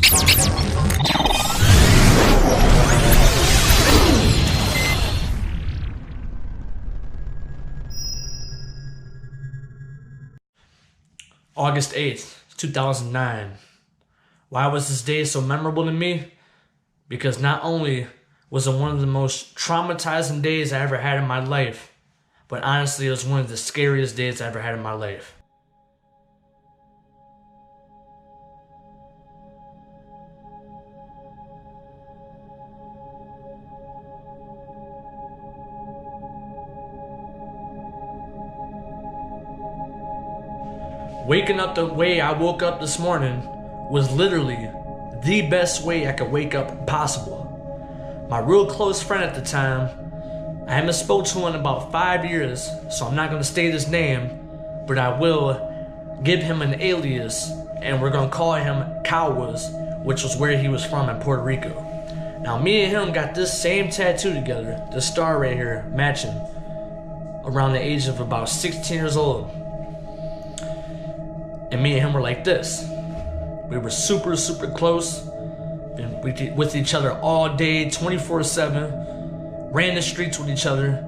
August 8th, 2009. Why was this day so memorable to me? Because not only was it one of the most traumatizing days I ever had in my life, but honestly, it was one of the scariest days I ever had in my life. Waking up the way I woke up this morning was literally the best way I could wake up possible. My real close friend at the time, I haven't spoke to him in about 5 years, so I'm not going to state his name, but I will give him an alias, and we're going to call him Cowas, which was where he was from in Puerto Rico. Now, me and him got this same tattoo together, the star right here, matching, around the age of about 16 years old. And me and him were like this. We were super, super close. Been with each other all day, 24/7. Ran the streets with each other.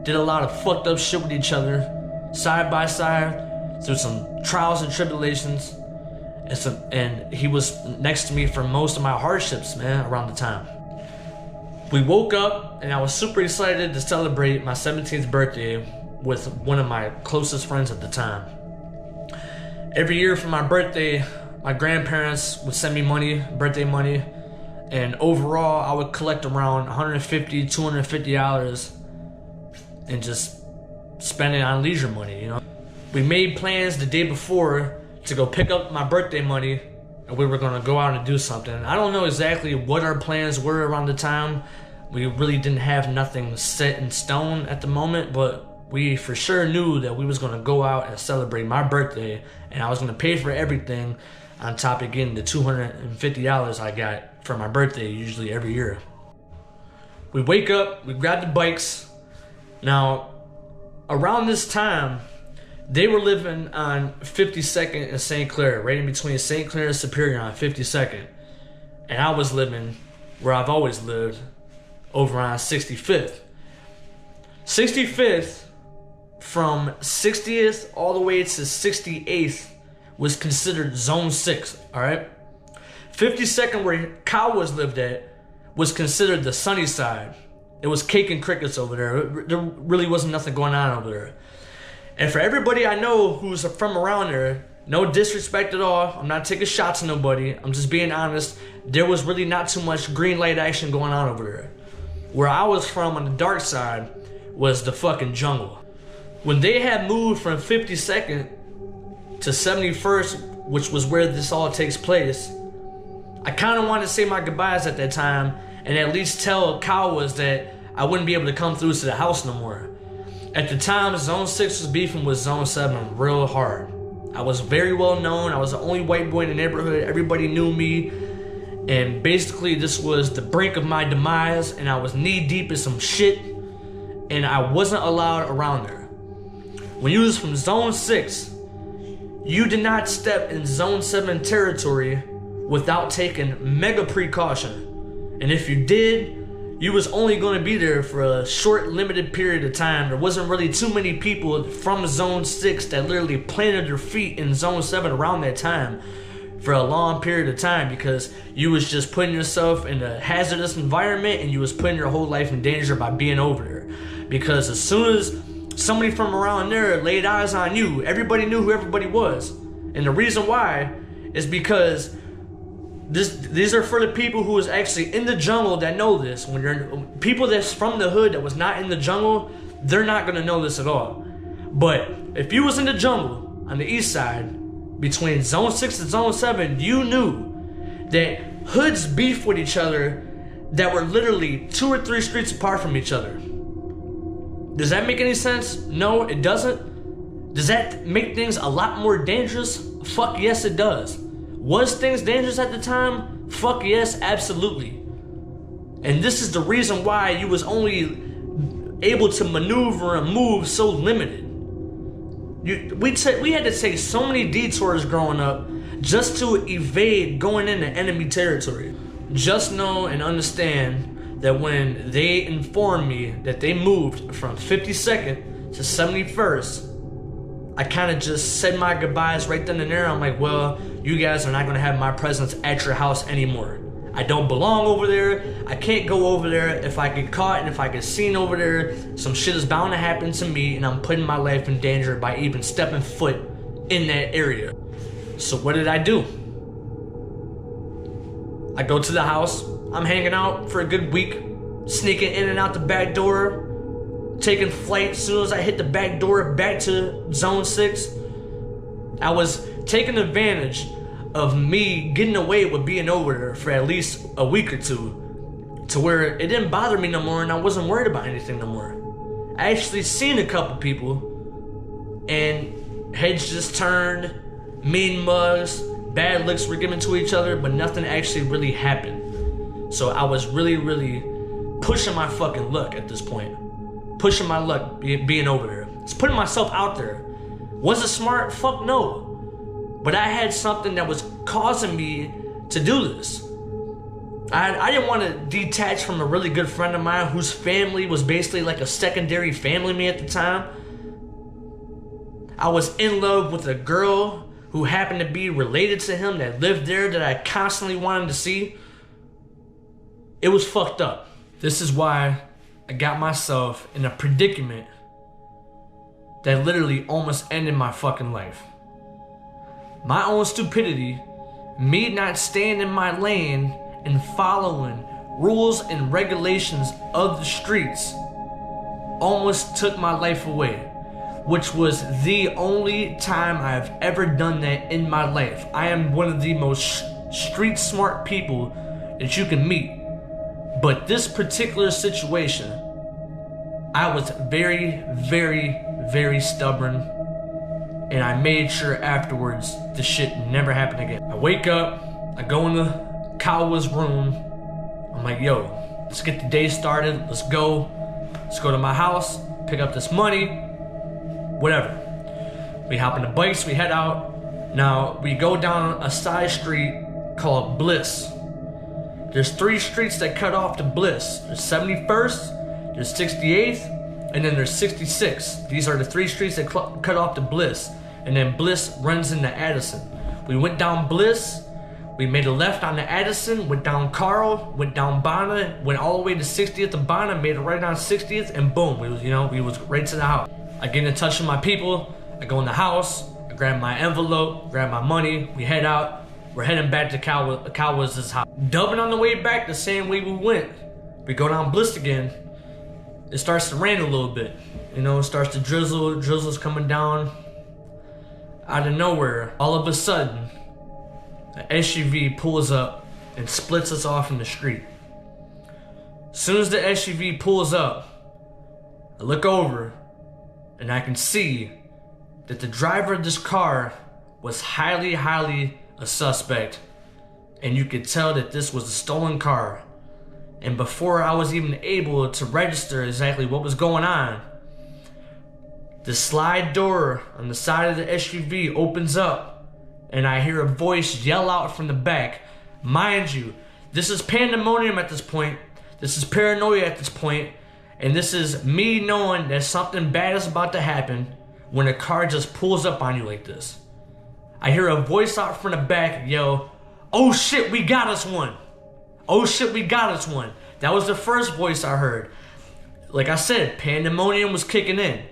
Did a lot of fucked up shit with each other. Side by side. Through some trials and tribulations. And he was next to me for most of my hardships, man, around the time. We woke up and I was super excited to celebrate my 17th birthday with one of my closest friends at the time. Every year for my birthday, my grandparents would send me money, birthday money, and overall I would collect around $150, $250 and just spend it on leisure money, you know. We made plans the day before to go pick up my birthday money and we were gonna go out and do something. I don't know exactly what our plans were around the time. We really didn't have nothing set in stone at the moment, but we for sure knew that we was gonna go out and celebrate my birthday, and I was gonna pay for everything on top of getting the $250 I got for my birthday, usually every year. We wake up, we grab the bikes. Now, around this time, they were living on 52nd and St. Clair, right in between St. Clair and Superior on 52nd. And I was living where I've always lived, over on 65th. 65th, from 60th all the way to 68th, was considered Zone 6, alright? 52nd, where Cowas lived at, was considered the sunny side. It was cake and crickets over there. There really wasn't nothing going on over there. And for everybody I know who's from around there, no disrespect at all, I'm not taking shots at nobody, I'm just being honest, there was really not too much green light action going on over there. Where I was from on the dark side was the fucking jungle. When they had moved from 52nd to 71st, which was where this all takes place, I kind of wanted to say my goodbyes at that time and at least tell Cowas that I wouldn't be able to come through to the house no more. At the time, Zone 6 was beefing with Zone 7 real hard. I was very well known. I was the only white boy in the neighborhood. Everybody knew me. And basically, this was the brink of my demise, and I was knee deep in some shit, and I wasn't allowed around there. When you was from Zone 6, you did not step in Zone 7 territory without taking mega precaution. And if you did, you was only going to be there for a short, limited period of time. There wasn't really too many people from Zone 6 that literally planted their feet in Zone 7 around that time for a long period of time, because you was just putting yourself in a hazardous environment and you was putting your whole life in danger by being over there. Because as soon as somebody from around there laid eyes on you, everybody knew who everybody was. And the reason why is because these are for the people who is actually in the jungle that know this. When you're people that's from the hood that was not in the jungle, they're not gonna know this at all. But if you was in the jungle on the east side, between Zone 6 and Zone 7, you knew that hoods beef with each other that were literally 2 or 3 streets apart from each other. Does that make any sense? No, it doesn't. Does that make things a lot more dangerous? Fuck yes, it does. Was things dangerous at the time? Fuck yes, absolutely. And this is the reason why you was only able to maneuver and move so limited. We had to take so many detours growing up just to evade going into enemy territory. Just know and understand that when they informed me that they moved from 52nd to 71st, I kind of just said my goodbyes right then and there. I'm like, well, you guys are not going to have my presence at your house anymore. I don't belong over there. I can't go over there. If I get caught and if I get seen over there, some shit is bound to happen to me, and I'm putting my life in danger by even stepping foot in that area. So what did I do? I go to the house. I'm hanging out for a good week, sneaking in and out the back door, taking flight. As soon as I hit the back door back to Zone 6, I was taking advantage of me getting away with being over there for at least a week or two, to where it didn't bother me no more and I wasn't worried about anything no more. I actually seen a couple people and heads just turned, mean mugs, bad looks were given to each other, but nothing actually really happened. So I was really pushing my fucking luck at this point. Pushing my luck being over there. Just putting myself out there. Was it smart? Fuck no. But I had something that was causing me to do this. I didn't want to detach from a really good friend of mine whose family was basically like a secondary family to me at the time. I was in love with a girl who happened to be related to him that lived there that I constantly wanted to see. It was fucked up. This is why I got myself in a predicament that literally almost ended my fucking life. My own stupidity, me not staying in my lane and following rules and regulations of the streets, almost took my life away, which was the only time I've ever done that in my life. I am one of the most street smart people that you can meet, but this particular situation, I was very stubborn. And I made sure afterwards this shit never happened again. I wake up, I go in the Kawa's room. I'm like, yo, let's get the day started. Let's go to my house, pick up this money, whatever. We hop in the bikes, we head out. Now, we go down a side street called Bliss. There's 3 streets that cut off to Bliss. There's 71st, there's 68th, and then there's 66. These are the 3 streets that cut off to Bliss. And then Bliss runs into Addison. We went down Bliss, we made a left on the Addison, went down Carl, went down Bonner, went all the way to 60th and Bonner, made it right on 60th, and boom, we was right to the house. I get in touch with my people, I go in the house, I grab my envelope, grab my money, we head out, we're heading back to Kawa's house. Dubbing on the way back the same way we went. We go down Bliss again, it starts to rain a little bit. It starts to drizzle, drizzle's coming down. Out of nowhere, all of a sudden, an SUV pulls up and splits us off in the street. As soon as the SUV pulls up, I look over and I can see that the driver of this car was highly a suspect. And you could tell that this was a stolen car. And before I was even able to register exactly what was going on, the slide door on the side of the SUV opens up and I hear a voice yell out from the back. Mind you, this is pandemonium at this point. This is paranoia at this point. And this is me knowing that something bad is about to happen when a car just pulls up on you like this. I hear a voice out from the back yell, "Oh shit, we got us one. Oh shit, we got us one." That was the first voice I heard. Like I said, pandemonium was kicking in.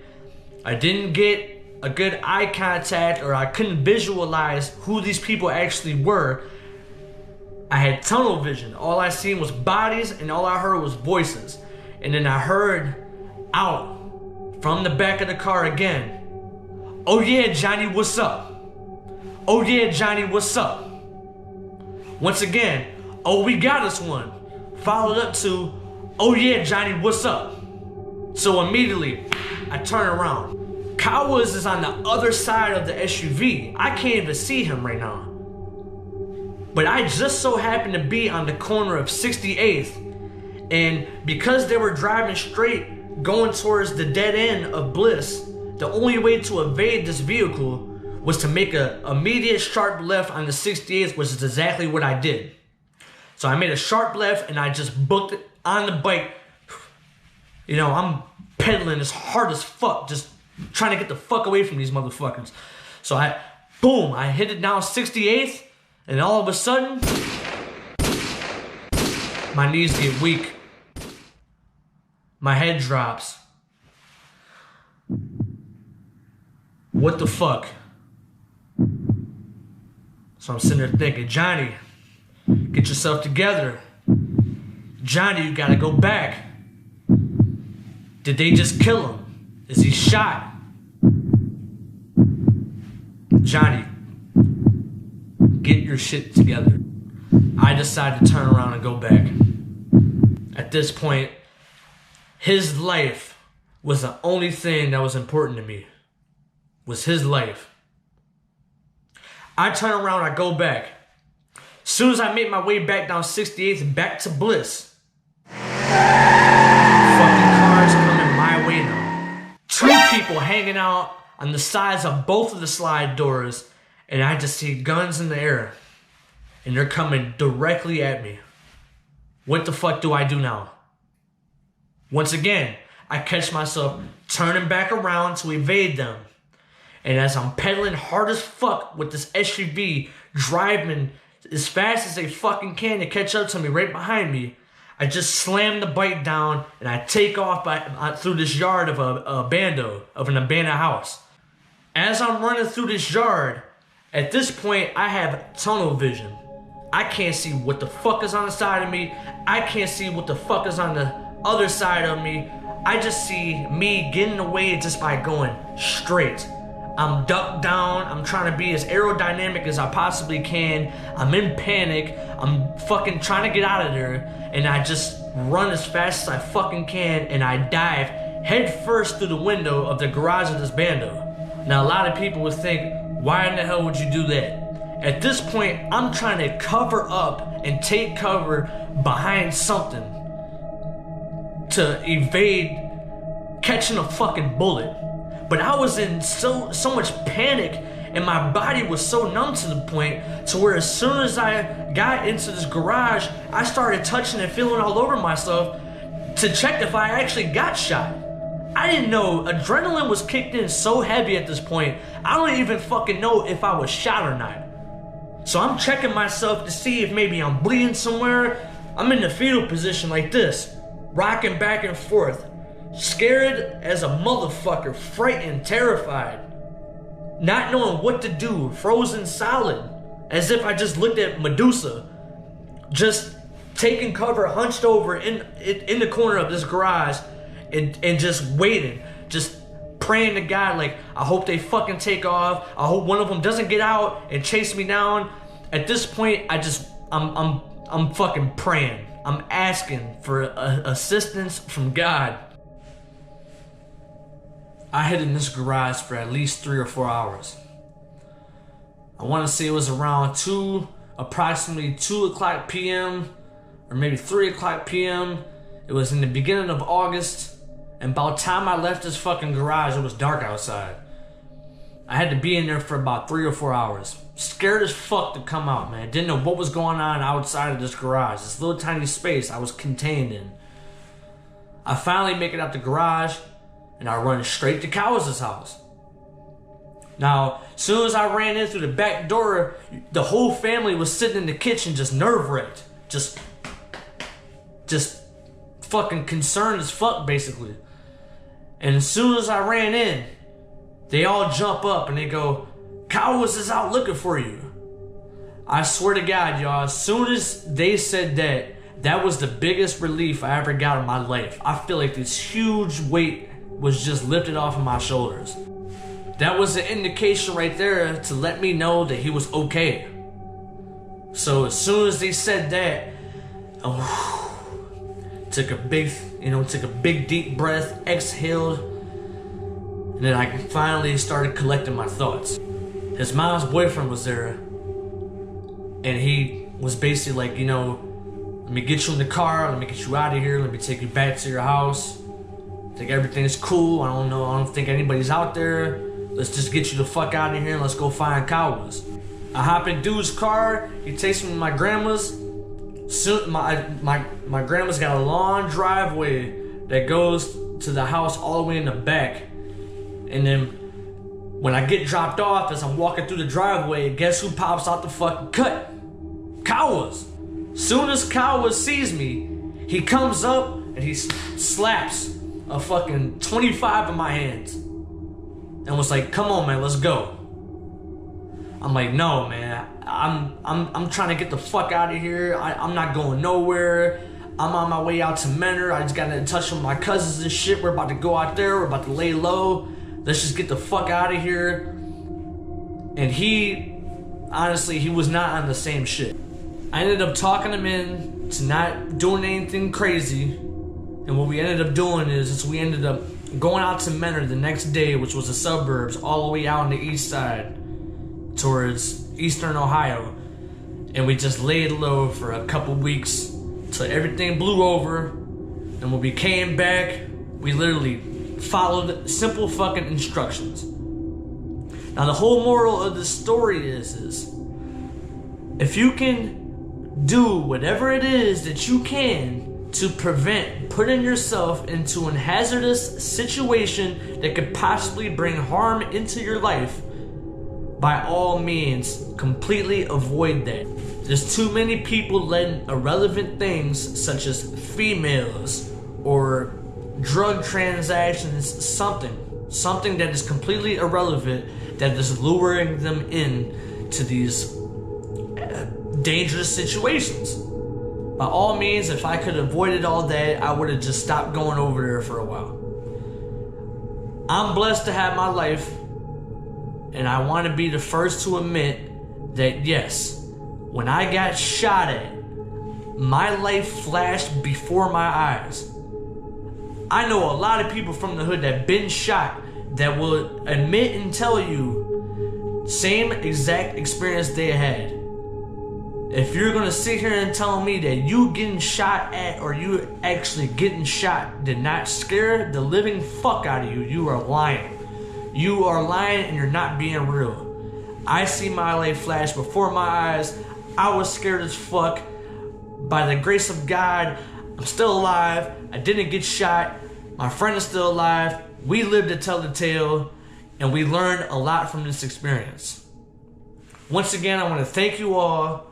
I didn't get a good eye contact, or I couldn't visualize who these people actually were. I had tunnel vision. All I seen was bodies and all I heard was voices. And then I heard out from the back of the car again, "Oh yeah, Johnny, what's up? Oh yeah, Johnny, what's up?" Once again, "Oh, we got us one." Followed up to, "Oh yeah, Johnny, what's up?" So immediately, I turn around. Kawa's is on the other side of the SUV. I can't even see him right now. But I just so happened to be on the corner of 68th, and because they were driving straight, going towards the dead end of Bliss, the only way to evade this vehicle was to make a immediate sharp left on the 68th, which is exactly what I did. So I made a sharp left and I just booked it on the bike. You know, I'm pedaling as hard as fuck, just trying to get the fuck away from these motherfuckers. So I hit it down 68th, and all of a sudden, my knees get weak. My head drops. What the fuck? So I'm sitting there thinking, Johnny, get yourself together. Johnny, you gotta go back. Did they just kill him? Is he shot? Johnny, get your shit together. I decided to turn around and go back. At this point, his life was the only thing that was important to me. Was his life. I turn around, I go back. As soon as I make my way back down 68th and back to Bliss, fucking cars coming my way now. 2 people hanging out on the sides of both of the slide doors, and I just see guns in the air, and they're coming directly at me. What the fuck do I do now? Once again, I catch myself turning back around to evade them. And as I'm pedaling hard as fuck with this SUV, driving as fast as they fucking can to catch up to me right behind me, I just slam the bike down and I take off through this yard of an abandoned house. As I'm running through this yard, at this point I have tunnel vision. I can't see what the fuck is on the side of me. I can't see what the fuck is on the other side of me. I just see me getting away just by going straight. I'm ducked down. I'm trying to be as aerodynamic as I possibly can. I'm in panic. I'm fucking trying to get out of there. And I just run as fast as I fucking can. And I dive head first through the window of the garage of this bando. Now, a lot of people would think, why in the hell would you do that? At this point, I'm trying to cover up and take cover behind something to evade catching a fucking bullet. But I was in so much panic, and my body was so numb to the point to where as soon as I got into this garage, I started touching and feeling all over myself to check if I actually got shot. I didn't know. Adrenaline was kicked in so heavy at this point, I don't even fucking know if I was shot or not. So I'm checking myself to see if maybe I'm bleeding somewhere. I'm in the fetal position like this, rocking back and forth. Scared as a motherfucker, frightened, terrified, not knowing what to do, frozen solid, as if I just looked at Medusa, just taking cover, hunched over in the corner of this garage, and just waiting, just praying to God, like, I hope they fucking take off. I hope one of them doesn't get out and chase me down. At this point, I'm fucking praying. I'm asking for assistance from God. I hid in this garage for at least 3 or 4 hours. I want to say it was around approximately 2 o'clock p.m. or maybe 3 o'clock p.m. It was in the beginning of August, and by the time I left this fucking garage, it was dark outside. I had to be in there for about 3 or 4 hours. Scared as fuck to come out, man. Didn't know what was going on outside of this garage. This little tiny space I was contained in. I finally make it out the garage, and I run straight to Cowles' house. Now, as soon as I ran in through the back door, the whole family was sitting in the kitchen just nerve-wracked. Just fucking concerned as fuck, basically. And as soon as I ran in, they all jump up and they go, Cowles is out looking for you. I swear to God, y'all, as soon as they said that was the biggest relief I ever got in my life. I feel like this huge weight was just lifted off of my shoulders. That was an indication right there to let me know that he was okay. So as soon as they said that, took a big deep breath, exhaled, and then I finally started collecting my thoughts. His mom's boyfriend was there, and he was basically like, let me get you in the car, let me get you out of here, let me take you back to your house. I think everything's cool. I don't think anybody's out there. let's just get you the fuck out of here and let's go find cows. I hop in dude's car. He takes me to my grandma's. Soon, my grandma's got a long driveway that goes to the house all the way in the back. And then when I get dropped off, as I'm walking through the driveway, guess who pops out the fucking cut? Cowas. Soon as Cowas sees me, he comes up and he slaps a fucking 25 in my hands and was like, "Come on, man, let's go." I'm like, "No, man, I'm trying to get the fuck out of here. I'm not going nowhere. I'm on my way out to Menor. I just got in touch with my cousins and shit. We're about to go out there. We're about to lay low. Let's just get the fuck out of here." And he, honestly, he was not on the same shit. I ended up talking him in to not doing anything crazy. And what we ended up doing is we ended up going out to Menor the next day, which was the suburbs, all the way out on the east side towards eastern Ohio. And we just laid low for a couple weeks till everything blew over. And when we came back, we literally followed simple fucking instructions. Now the whole moral of this story is if you can do whatever it is that you can to prevent putting yourself into a hazardous situation that could possibly bring harm into your life, by all means, completely avoid that. There's too many people letting irrelevant things such as females or drug transactions, something that is completely irrelevant, that is luring them in to these dangerous situations. By all means, if I could have avoided all that, I would have just stopped going over there for a while. I'm blessed to have my life, and I want to be the first to admit that yes, when I got shot at, my life flashed before my eyes. I know a lot of people from the hood that been shot that will admit and tell you same exact experience they had. If you're gonna sit here and tell me that you getting shot at or you actually getting shot did not scare the living fuck out of you, you are lying. You are lying and you're not being real. I see my life flash before my eyes. I was scared as fuck. By the grace of God, I'm still alive. I didn't get shot. My friend is still alive. We lived to tell the tale, and we learned a lot from this experience. Once again, I want to thank you all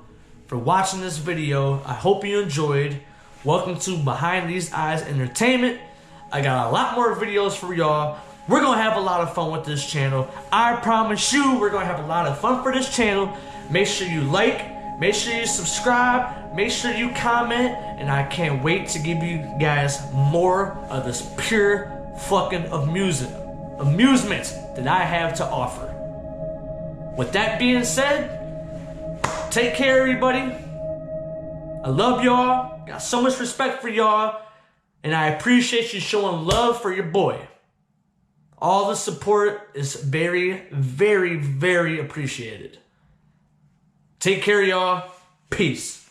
for watching this video. I hope you enjoyed. Welcome to Behind These Eyes Entertainment. I got a lot more videos for y'all. We're gonna have a lot of fun with this channel. I promise you, we're gonna have a lot of fun for this channel. Make sure you like, make sure you subscribe, make sure you comment, and I can't wait to give you guys more of this pure fucking amusement that I have to offer. With that being said, take care, everybody. I love y'all. Got so much respect for y'all. And I appreciate you showing love for your boy. All the support is very, very, very appreciated. Take care, y'all. Peace.